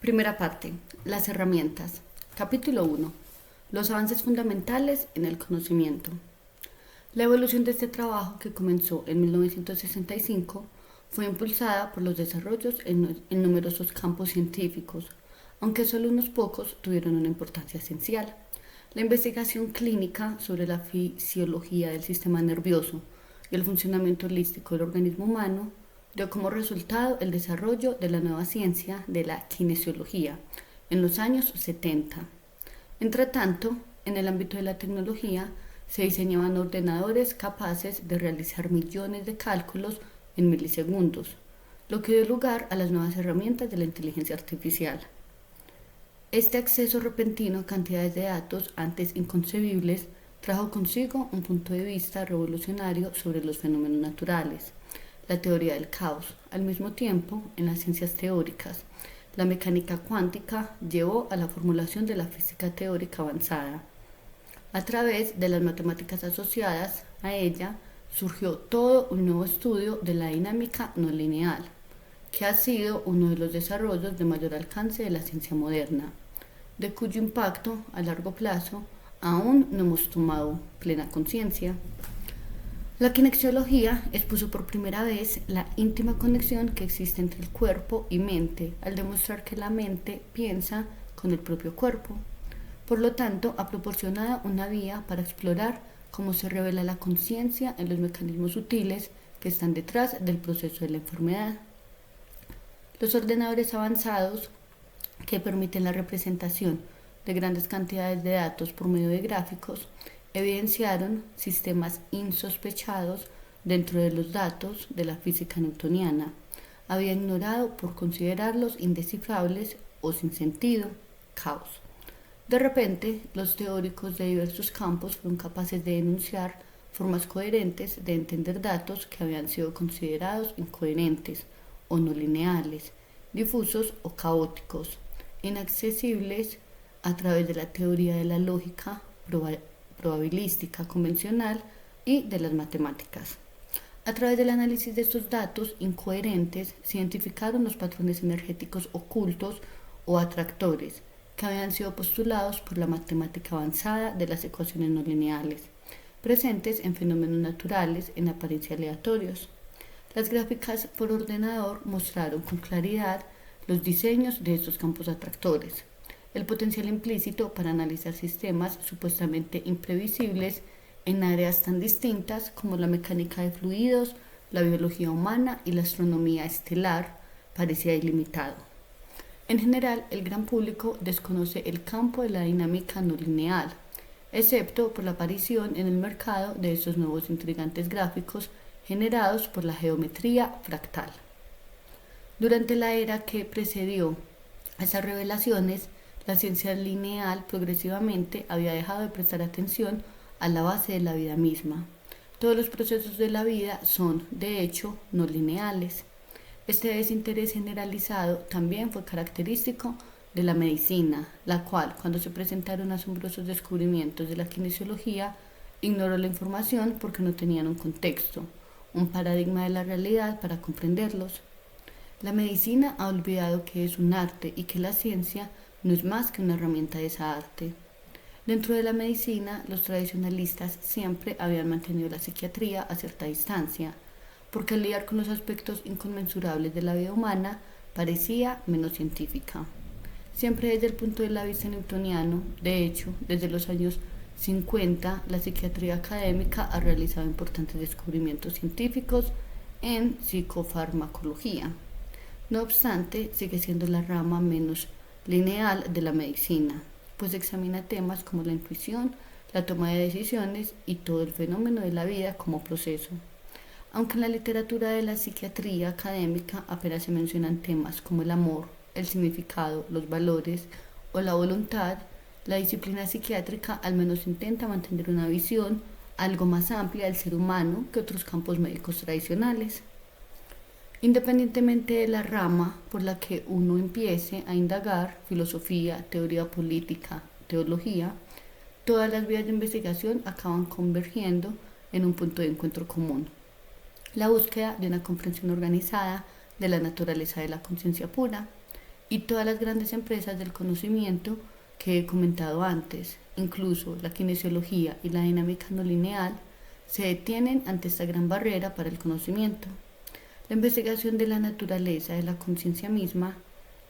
Primera parte. Las herramientas. Capítulo 1. Los avances fundamentales en el conocimiento. La evolución de este trabajo, que comenzó en 1965, fue impulsada por los desarrollos en numerosos campos científicos, aunque solo unos pocos tuvieron una importancia esencial. La investigación clínica sobre la fisiología del sistema nervioso y el funcionamiento holístico del organismo humano dio como resultado el desarrollo de la nueva ciencia de la kinesiología en los años 70. Entretanto, en el ámbito de la tecnología, se diseñaban ordenadores capaces de realizar millones de cálculos en milisegundos, lo que dio lugar a las nuevas herramientas de la inteligencia artificial. Este acceso repentino a cantidades de datos antes inconcebibles trajo consigo un punto de vista revolucionario sobre los fenómenos naturales, la teoría del caos. Al mismo tiempo, en las ciencias teóricas, la mecánica cuántica llevó a la formulación de la física teórica avanzada. A través de las matemáticas asociadas a ella, surgió todo un nuevo estudio de la dinámica no lineal, que ha sido uno de los desarrollos de mayor alcance de la ciencia moderna, de cuyo impacto a largo plazo aún no hemos tomado plena conciencia. La kinesiología expuso por primera vez la íntima conexión que existe entre el cuerpo y mente, al demostrar que la mente piensa con el propio cuerpo. Por lo tanto, ha proporcionado una vía para explorar cómo se revela la conciencia en los mecanismos sutiles que están detrás del proceso de la enfermedad. Los ordenadores avanzados, que permiten la representación de grandes cantidades de datos por medio de gráficos, evidenciaron sistemas insospechados dentro de los datos de la física newtoniana. Había ignorado por considerarlos indescifrables o sin sentido, caos. De repente, los teóricos de diversos campos fueron capaces de denunciar formas coherentes de entender datos que habían sido considerados incoherentes o no lineales, difusos o caóticos, inaccesibles a través de la teoría de la lógica probabilística convencional y de las matemáticas. A través del análisis de estos datos incoherentes se identificaron los patrones energéticos ocultos o atractores que habían sido postulados por la matemática avanzada de las ecuaciones no lineales, presentes en fenómenos naturales en apariencia aleatorios. Las gráficas por ordenador mostraron con claridad los diseños de estos campos atractores, el potencial implícito para analizar sistemas supuestamente imprevisibles en áreas tan distintas como la mecánica de fluidos, la biología humana y la astronomía estelar parecía ilimitado. En general, el gran público desconoce el campo de la dinámica no lineal, excepto por la aparición en el mercado de estos nuevos intrigantes gráficos generados por la geometría fractal. Durante la era que precedió a esas revelaciones, la ciencia lineal progresivamente había dejado de prestar atención a la base de la vida misma. Todos los procesos de la vida son, de hecho, no lineales. Este desinterés generalizado también fue característico de la medicina, la cual, cuando se presentaron asombrosos descubrimientos de la kinesiología, ignoró la información porque no tenían un contexto, un paradigma de la realidad para comprenderlos. La medicina ha olvidado que es un arte y que la ciencia no es más que una herramienta de esa arte. Dentro de la medicina, los tradicionalistas siempre habían mantenido la psiquiatría a cierta distancia, porque al lidiar con los aspectos inconmensurables de la vida humana parecía menos científica. Siempre desde el punto de vista newtoniano, de hecho, desde los años 50, la psiquiatría académica ha realizado importantes descubrimientos científicos en psicofarmacología. No obstante, sigue siendo la rama menos lineal de la medicina, pues examina temas como la intuición, la toma de decisiones y todo el fenómeno de la vida como proceso. Aunque en la literatura de la psiquiatría académica apenas se mencionan temas como el amor, el significado, los valores o la voluntad, la disciplina psiquiátrica al menos intenta mantener una visión algo más amplia del ser humano que otros campos médicos tradicionales. Independientemente de la rama por la que uno empiece a indagar, filosofía, teoría política, teología, todas las vías de investigación acaban convergiendo en un punto de encuentro común: la búsqueda de una comprensión organizada de la naturaleza de la conciencia pura. y todas las grandes empresas del conocimiento que he comentado antes, incluso la kinesiología y la dinámica no lineal, se detienen ante esta gran barrera para el conocimiento. La investigación de la naturaleza de la conciencia misma.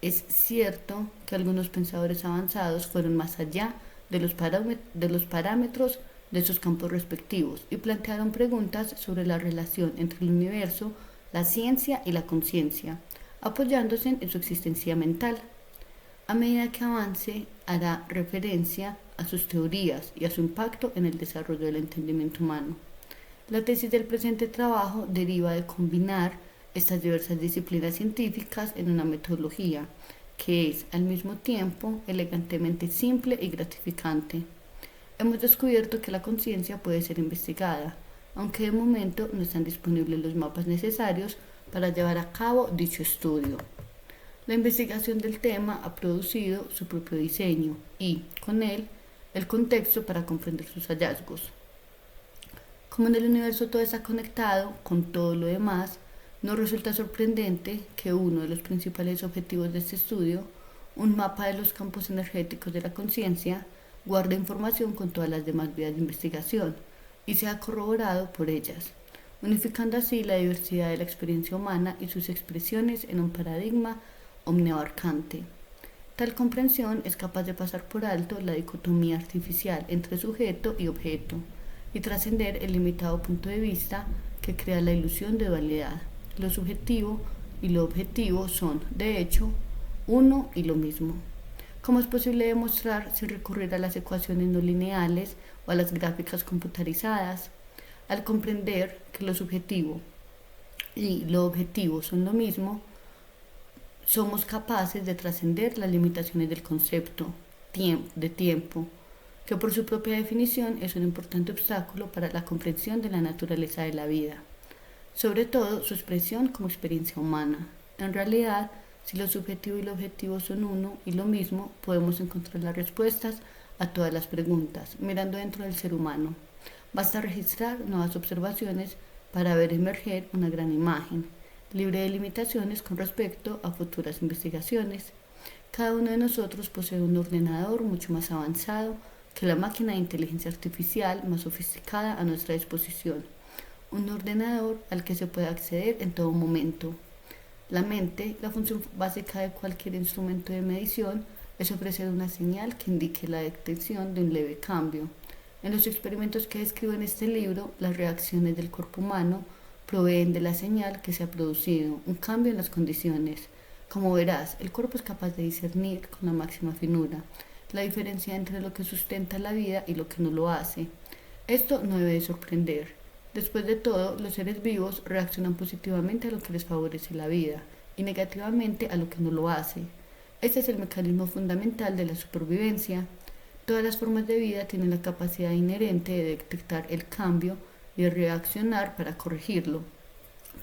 Es cierto que algunos pensadores avanzados fueron más allá de los parámetros de sus campos respectivos y plantearon preguntas sobre la relación entre el universo, la ciencia y la conciencia, apoyándose en su existencia mental. A medida que avance, hará referencia a sus teorías y a su impacto en el desarrollo del entendimiento humano. La tesis del presente trabajo deriva de combinar estas diversas disciplinas científicas en una metodología que es al mismo tiempo elegantemente simple y gratificante. Hemos descubierto que la conciencia puede ser investigada, aunque de momento no están disponibles los mapas necesarios para llevar a cabo dicho estudio. La investigación del tema ha producido su propio diseño y, con él, el contexto para comprender sus hallazgos. Como en el universo todo está conectado con todo lo demás, nos resulta sorprendente que uno de los principales objetivos de este estudio, un mapa de los campos energéticos de la conciencia, guarde información con todas las demás vías de investigación y sea corroborado por ellas, unificando así la diversidad de la experiencia humana y sus expresiones en un paradigma omniabarcante. Tal comprensión es capaz de pasar por alto la dicotomía artificial entre sujeto y objeto y trascender el limitado punto de vista que crea la ilusión de dualidad. Lo subjetivo y lo objetivo son, de hecho, uno y lo mismo. ¿Cómo es posible demostrar sin recurrir a las ecuaciones no lineales o a las gráficas computarizadas? Al comprender que lo subjetivo y lo objetivo son lo mismo, somos capaces de trascender las limitaciones del concepto de tiempo, que por su propia definición es un importante obstáculo para la comprensión de la naturaleza de la vida, sobre todo su expresión como experiencia humana. En realidad, si lo subjetivo y lo objetivo son uno y lo mismo, podemos encontrar las respuestas a todas las preguntas, mirando dentro del ser humano. Basta registrar nuevas observaciones para ver emerger una gran imagen, libre de limitaciones con respecto a futuras investigaciones. Cada uno de nosotros posee un ordenador mucho más avanzado que la máquina de inteligencia artificial más sofisticada a nuestra disposición, un ordenador al que se puede acceder en todo momento. La mente, la función básica de cualquier instrumento de medición, es ofrecer una señal que indique la detección de un leve cambio. En los experimentos que describo en este libro, las reacciones del cuerpo humano proveen de la señal que se ha producido un cambio en las condiciones. Como verás, el cuerpo es capaz de discernir con la máxima finura la diferencia entre lo que sustenta la vida y lo que no lo hace. Esto no debe de sorprender. Después de todo, los seres vivos reaccionan positivamente a lo que les favorece la vida y negativamente a lo que no lo hace. Este es el mecanismo fundamental de la supervivencia. Todas las formas de vida tienen la capacidad inherente de detectar el cambio y de reaccionar para corregirlo.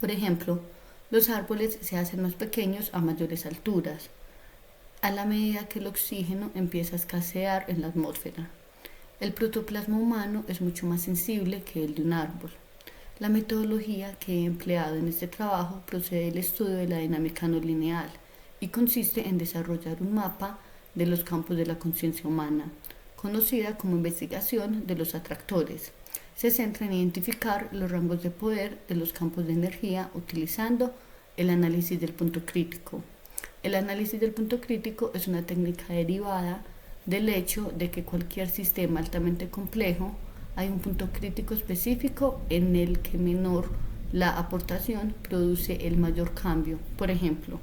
Por ejemplo, los árboles se hacen más pequeños a mayores alturas, a la medida que el oxígeno empieza a escasear en la atmósfera. El protoplasma humano es mucho más sensible que el de un árbol. La metodología que he empleado en este trabajo procede del estudio de la dinámica no lineal y consiste en desarrollar un mapa de los campos de la conciencia humana, conocida como investigación de los atractores. Se centra en identificar los rangos de poder de los campos de energía utilizando el análisis del punto crítico. El análisis del punto crítico es una técnica derivada del hecho de que cualquier sistema altamente complejo hay un punto crítico específico en el que menor la aportación produce el mayor cambio. Por ejemplo,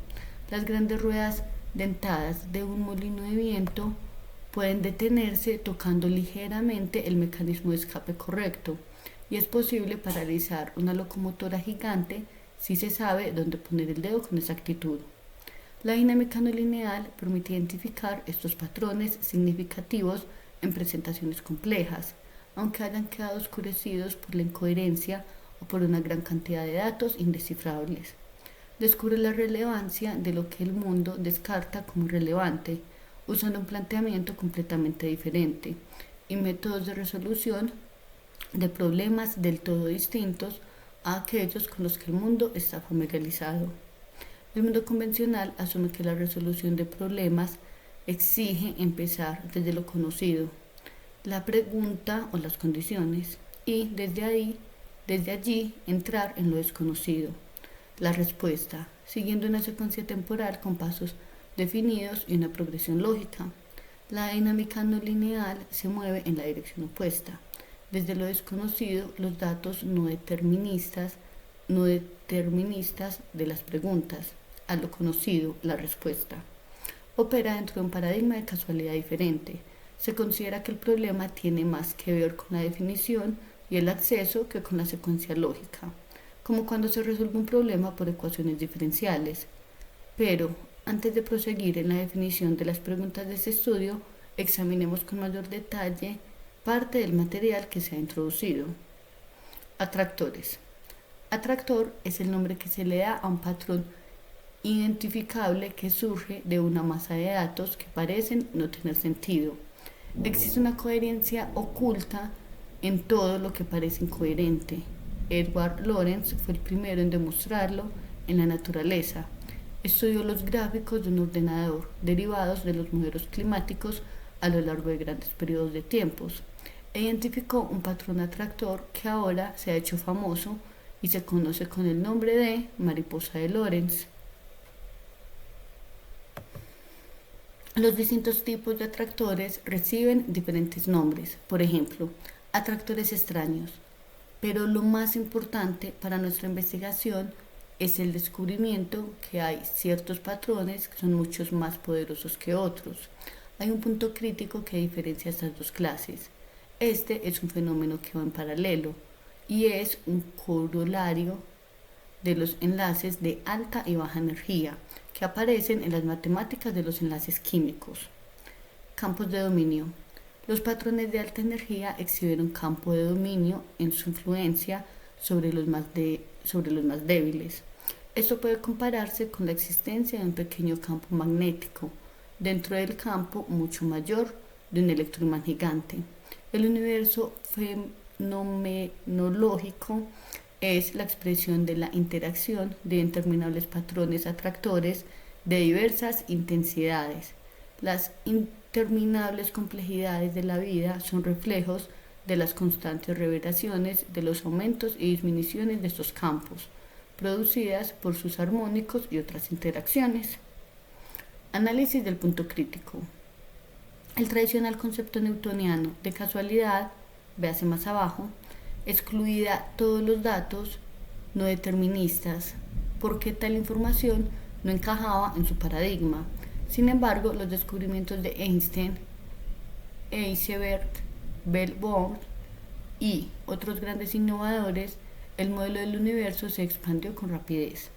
las grandes ruedas dentadas de un molino de viento pueden detenerse tocando ligeramente el mecanismo de escape correcto y es posible paralizar una locomotora gigante si se sabe dónde poner el dedo con exactitud. La dinámica no lineal permite identificar estos patrones significativos en presentaciones complejas, aunque hayan quedado oscurecidos por la incoherencia o por una gran cantidad de datos indescifrables. Descubre la relevancia de lo que el mundo descarta como irrelevante, usando un planteamiento completamente diferente y métodos de resolución de problemas del todo distintos a aquellos con los que el mundo está familiarizado. El mundo convencional asume que la resolución de problemas exige empezar desde lo conocido, la pregunta o las condiciones, y desde allí entrar en lo desconocido, la respuesta, siguiendo una secuencia temporal con pasos definidos y una progresión lógica. La dinámica no lineal se mueve en la dirección opuesta. Desde lo desconocido, los datos no deterministas de las preguntas, a lo conocido, la respuesta. Opera dentro de un paradigma de casualidad diferente. Se considera que el problema tiene más que ver con la definición y el acceso que con la secuencia lógica, como cuando se resuelve un problema por ecuaciones diferenciales. Pero, antes de proseguir en la definición de las preguntas de este estudio, examinemos con mayor detalle parte del material que se ha introducido. Atractores. Atractor es el nombre que se le da a un patrón identificable que surge de una masa de datos que parecen no tener sentido. Existe una coherencia oculta en todo lo que parece incoherente. Edward Lorenz fue el primero en demostrarlo en la naturaleza. Estudió los gráficos de un ordenador derivados de los modelos climáticos a lo largo de grandes periodos de tiempos e identificó un patrón atractor que ahora se ha hecho famoso y se conoce con el nombre de mariposa de Lorenz. Los distintos tipos de atractores reciben diferentes nombres, por ejemplo, atractores extraños, pero lo más importante para nuestra investigación es el descubrimiento que hay ciertos patrones que son muchos más poderosos que otros. Hay un punto crítico que diferencia estas dos clases. Este es un fenómeno que va en paralelo y es un corolario de los enlaces de alta y baja energía que aparecen en las matemáticas de los enlaces químicos. Campos de dominio. Los patrones de alta energía exhiben un campo de dominio en su influencia sobre los más débiles. Esto puede compararse con la existencia de un pequeño campo magnético dentro del campo mucho mayor de un electroimán gigante. El universo fenomenológico es la expresión de la interacción de interminables patrones atractores de diversas intensidades. Las interminables complejidades de la vida son reflejos de las constantes reverberaciones de los aumentos y disminuciones de estos campos, producidas por sus armónicos y otras interacciones. Análisis del punto crítico. El tradicional concepto newtoniano de casualidad, véase más abajo, excluida todos los datos no deterministas, porque tal información no encajaba en su paradigma. Sin embargo, los descubrimientos de Einstein, Heisenberg, Bell-Born y otros grandes innovadores, el modelo del universo se expandió con rapidez.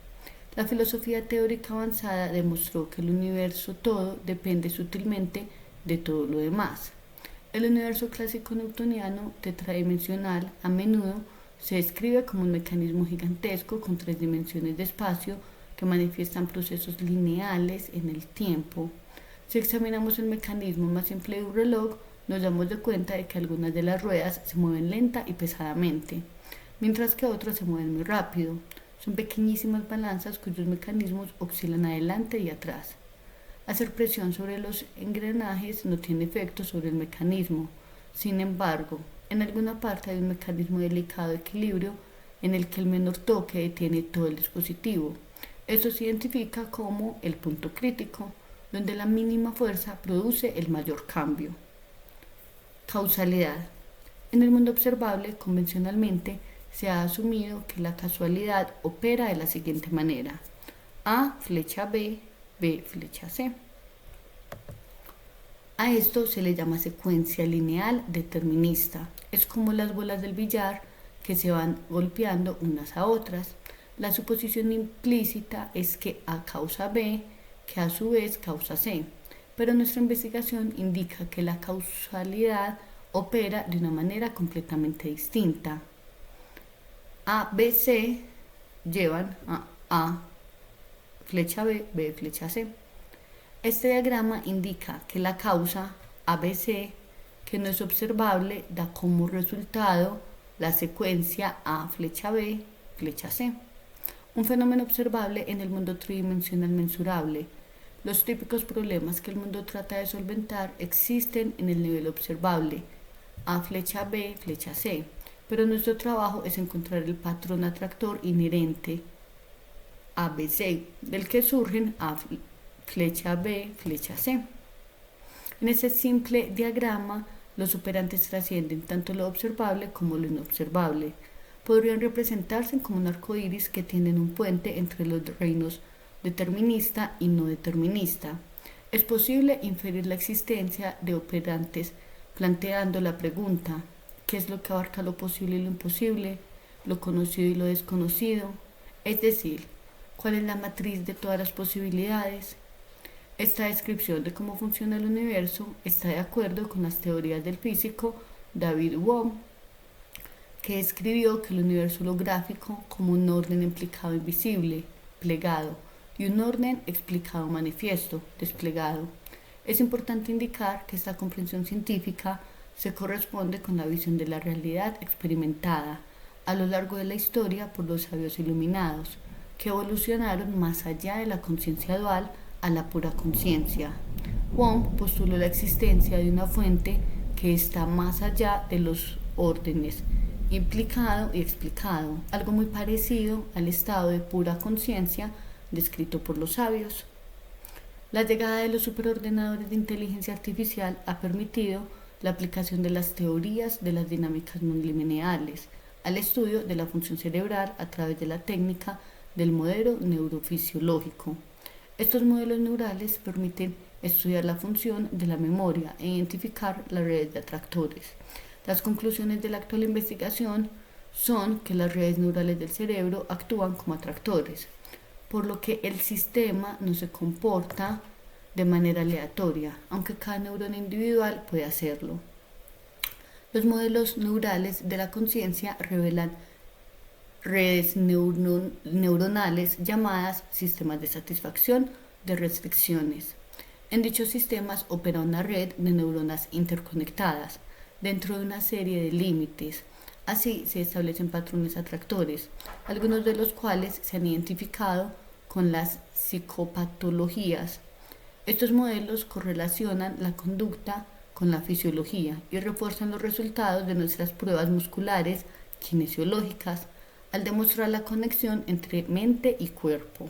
La filosofía teórica avanzada demostró que el universo todo depende sutilmente de todo lo demás. El universo clásico newtoniano tetradimensional a menudo se describe como un mecanismo gigantesco con 3 dimensiones de espacio que manifiestan procesos lineales en el tiempo. Si examinamos el mecanismo más simple de un reloj, nos damos de cuenta de que algunas de las ruedas se mueven lenta y pesadamente, mientras que otras se mueven muy rápido. Son pequeñísimas balanzas cuyos mecanismos oscilan adelante y atrás. Hacer presión sobre los engranajes no tiene efecto sobre el mecanismo. Sin embargo, en alguna parte hay un mecanismo delicado de equilibrio en el que el menor toque detiene todo el dispositivo. Esto se identifica como el punto crítico, donde la mínima fuerza produce el mayor cambio. Causalidad. En el mundo observable, convencionalmente, se ha asumido que la casualidad opera de la siguiente manera: A flecha B, B flecha C. A esto se le llama secuencia lineal determinista. Es como las bolas del billar que se van golpeando unas a otras. La suposición implícita es que A causa B, que a su vez causa C. Pero nuestra investigación indica que la causalidad opera de una manera completamente distinta. A, B, C llevan a flecha B, B flecha C. Este diagrama indica que la causa ABC, que no es observable, da como resultado la secuencia A flecha B, flecha C. Un fenómeno observable en el mundo tridimensional mensurable. Los típicos problemas que el mundo trata de solventar existen en el nivel observable, A flecha B, flecha C, pero nuestro trabajo es encontrar el patrón atractor inherente ABC, del que surgen A flecha B, flecha C. En ese simple diagrama, los operantes trascienden tanto lo observable como lo inobservable. Podrían representarse como un arco iris que tienden un puente entre los reinos determinista y no determinista. Es posible inferir la existencia de operantes planteando la pregunta: ¿qué es lo que abarca lo posible y lo imposible, lo conocido y lo desconocido? Es decir, ¿cuál es la matriz de todas las posibilidades? Esta descripción de cómo funciona el universo está de acuerdo con las teorías del físico David Bohm, que escribió que el universo holográfico como un orden implicado invisible, plegado, y un orden explicado manifiesto, desplegado. Es importante indicar que esta comprensión científica se corresponde con la visión de la realidad experimentada a lo largo de la historia por los sabios iluminados, que evolucionaron más allá de la conciencia dual a la pura conciencia. Wong postuló la existencia de una fuente que está más allá de los órdenes implicado y explicado, algo muy parecido al estado de pura conciencia descrito por los sabios. La llegada de los superordenadores de inteligencia artificial ha permitido la aplicación de las teorías de las dinámicas no lineales al estudio de la función cerebral a través de la técnica del modelo neurofisiológico. Estos modelos neurales permiten estudiar la función de la memoria e identificar las redes de atractores. Las conclusiones de la actual investigación son que las redes neurales del cerebro actúan como atractores, por lo que el sistema no se comporta de manera aleatoria, aunque cada neurona individual puede hacerlo. Los modelos neurales de la conciencia revelan redes neuronales llamadas sistemas de satisfacción de restricciones. En dichos sistemas opera una red de neuronas interconectadas dentro de una serie de límites. Así se establecen patrones atractores, algunos de los cuales se han identificado con las psicopatologías. Estos modelos correlacionan la conducta con la fisiología y refuerzan los resultados de nuestras pruebas musculares kinesiológicas al demostrar la conexión entre mente y cuerpo.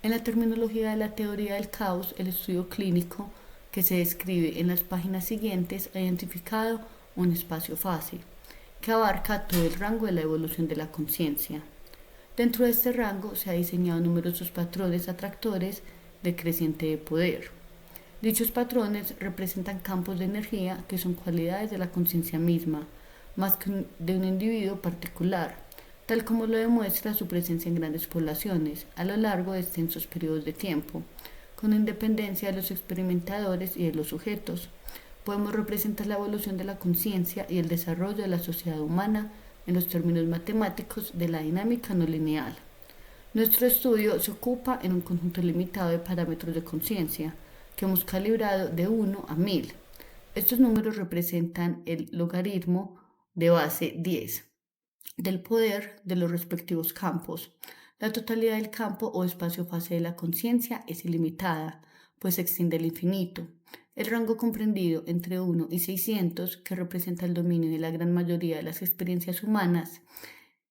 En la terminología de la teoría del caos, el estudio clínico que se describe en las páginas siguientes ha identificado un espacio-fase que abarca todo el rango de la evolución de la conciencia. Dentro de este rango se han diseñado numerosos patrones atractores de creciente poder. Dichos patrones representan campos de energía que son cualidades de la conciencia misma, más que de un individuo particular, tal como lo demuestra su presencia en grandes poblaciones a lo largo de extensos periodos de tiempo, con independencia de los experimentadores y de los sujetos. Podemos representar la evolución de la conciencia y el desarrollo de la sociedad humana en los términos matemáticos de la dinámica no lineal. Nuestro estudio se ocupa en un conjunto limitado de parámetros de conciencia que hemos calibrado de 1 a 1000. Estos números representan el logaritmo de base 10 del poder de los respectivos campos. La totalidad del campo o espacio-fase de la conciencia es ilimitada, pues se extiende al infinito. El rango comprendido entre 1 y 600, que representa el dominio de la gran mayoría de las experiencias humanas,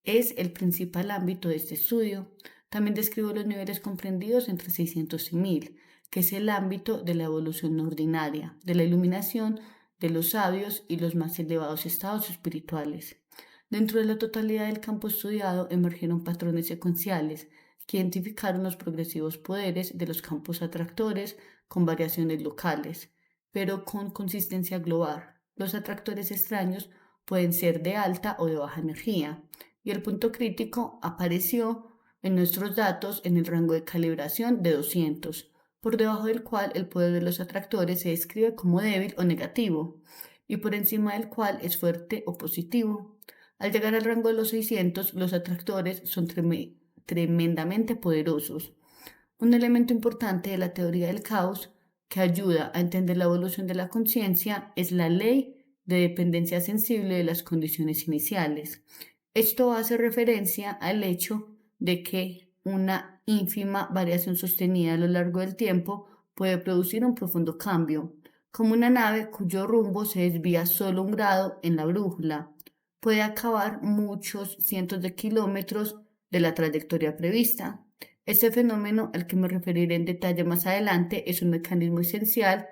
es el principal ámbito de este estudio. También describo los niveles comprendidos entre 600 y 1000, que es el ámbito de la evolución no ordinaria, de la iluminación, de los sabios y los más elevados estados espirituales. Dentro de la totalidad del campo estudiado emergieron patrones secuenciales que identificaron los progresivos poderes de los campos atractores con variaciones locales, pero con consistencia global. Los atractores extraños pueden ser de alta o de baja energía, y el punto crítico apareció en nuestros datos en el rango de calibración de 200, por debajo del cual el poder de los atractores se describe como débil o negativo, y por encima del cual es fuerte o positivo. Al llegar al rango de los 600, los atractores son tremendamente poderosos. Un elemento importante de la teoría del caos que ayuda a entender la evolución de la conciencia es la ley de dependencia sensible de las condiciones iniciales. Esto hace referencia al hecho de que una ínfima variación sostenida a lo largo del tiempo puede producir un profundo cambio, como una nave cuyo rumbo se desvía solo un grado en la brújula. Puede acabar muchos cientos de kilómetros de la trayectoria prevista. Este fenómeno, al que me referiré en detalle más adelante, es un mecanismo esencial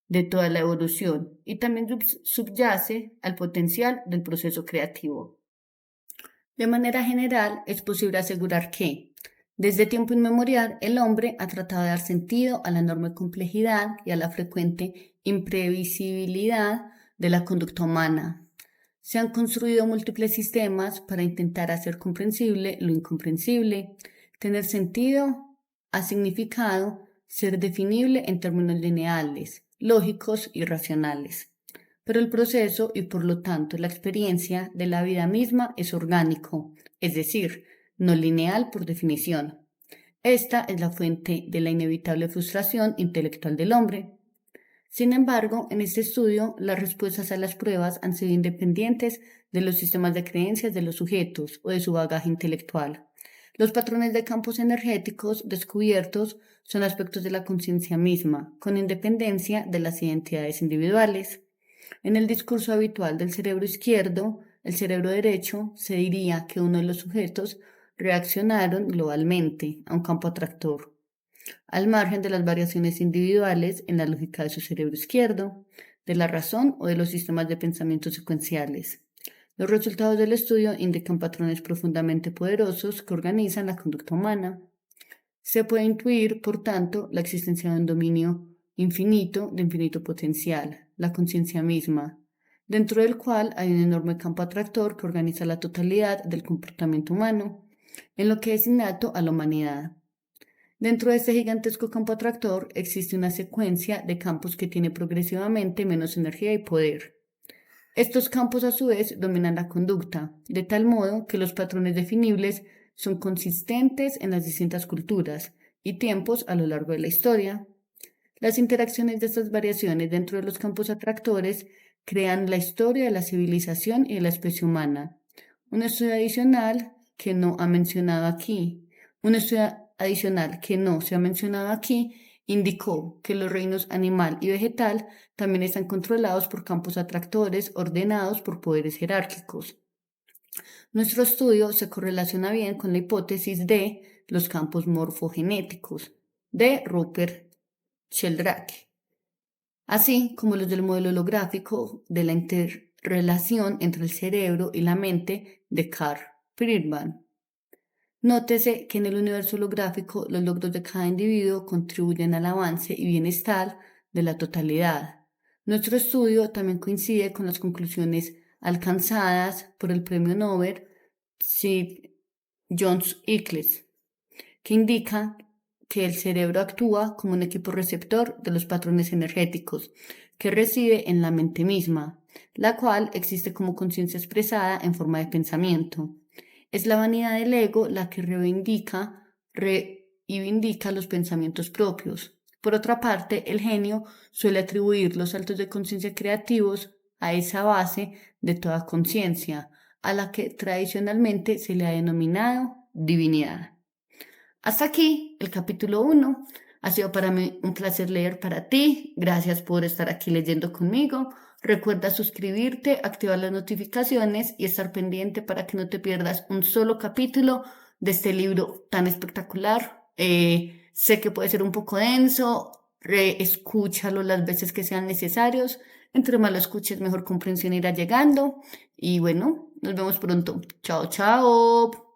de toda la evolución y también subyace al potencial del proceso creativo. De manera general, es posible asegurar que, desde tiempo inmemorial, el hombre ha tratado de dar sentido a la enorme complejidad y a la frecuente imprevisibilidad de la conducta humana. Se han construido múltiples sistemas para intentar hacer comprensible lo incomprensible. Tener sentido ha significado ser definible en términos lineales, lógicos y racionales. Pero el proceso y por lo tanto la experiencia de la vida misma es orgánico, es decir, no lineal por definición. Esta es la fuente de la inevitable frustración intelectual del hombre. Sin embargo, en este estudio, las respuestas a las pruebas han sido independientes de los sistemas de creencias de los sujetos o de su bagaje intelectual. Los patrones de campos energéticos descubiertos son aspectos de la conciencia misma, con independencia de las identidades individuales. En el discurso habitual del cerebro izquierdo, el cerebro derecho, se diría que uno de los sujetos reaccionaron globalmente a un campo atractor, al margen de las variaciones individuales en la lógica de su cerebro izquierdo, de la razón o de los sistemas de pensamiento secuenciales. Los resultados del estudio indican patrones profundamente poderosos que organizan la conducta humana. Se puede intuir, por tanto, la existencia de un dominio infinito de infinito potencial, la conciencia misma, dentro del cual hay un enorme campo atractor que organiza la totalidad del comportamiento humano, en lo que es innato a la humanidad. Dentro de este gigantesco campo atractor existe una secuencia de campos que tiene progresivamente menos energía y poder. Estos campos a su vez dominan la conducta, de tal modo que los patrones definibles son consistentes en las distintas culturas y tiempos a lo largo de la historia. Las interacciones de estas variaciones dentro de los campos atractores crean la historia de la civilización y de la especie humana. Un estudio adicional que no ha mencionado aquí, un estudio adicional que no se ha mencionado aquí, indicó que los reinos animal y vegetal también están controlados por campos atractores ordenados por poderes jerárquicos. Nuestro estudio se correlaciona bien con la hipótesis de los campos morfogenéticos de Rupert Sheldrake, así como los del modelo holográfico de la interrelación entre el cerebro y la mente de Carl Friedman. Nótese que en el universo holográfico los logros de cada individuo contribuyen al avance y bienestar de la totalidad. Nuestro estudio también coincide con las conclusiones alcanzadas por el premio Nobel Sir John Eccles, que indica que el cerebro actúa como un equipo receptor de los patrones energéticos que recibe en la mente misma, la cual existe como conciencia expresada en forma de pensamiento. Es la vanidad del ego la que reivindica los pensamientos propios. Por otra parte, el genio suele atribuir los saltos de conciencia creativos a esa base de toda conciencia, a la que tradicionalmente se le ha denominado divinidad. Hasta aquí el capítulo 1. Ha sido para mí un placer leer para ti. Gracias por estar aquí leyendo conmigo. Recuerda suscribirte, activar las notificaciones y estar pendiente para que no te pierdas un solo capítulo de este libro tan espectacular. Sé que puede ser un poco denso. Escúchalo las veces que sean necesarios. Entre más lo escuches, mejor comprensión irá llegando. Y bueno, nos vemos pronto. Chao, chao.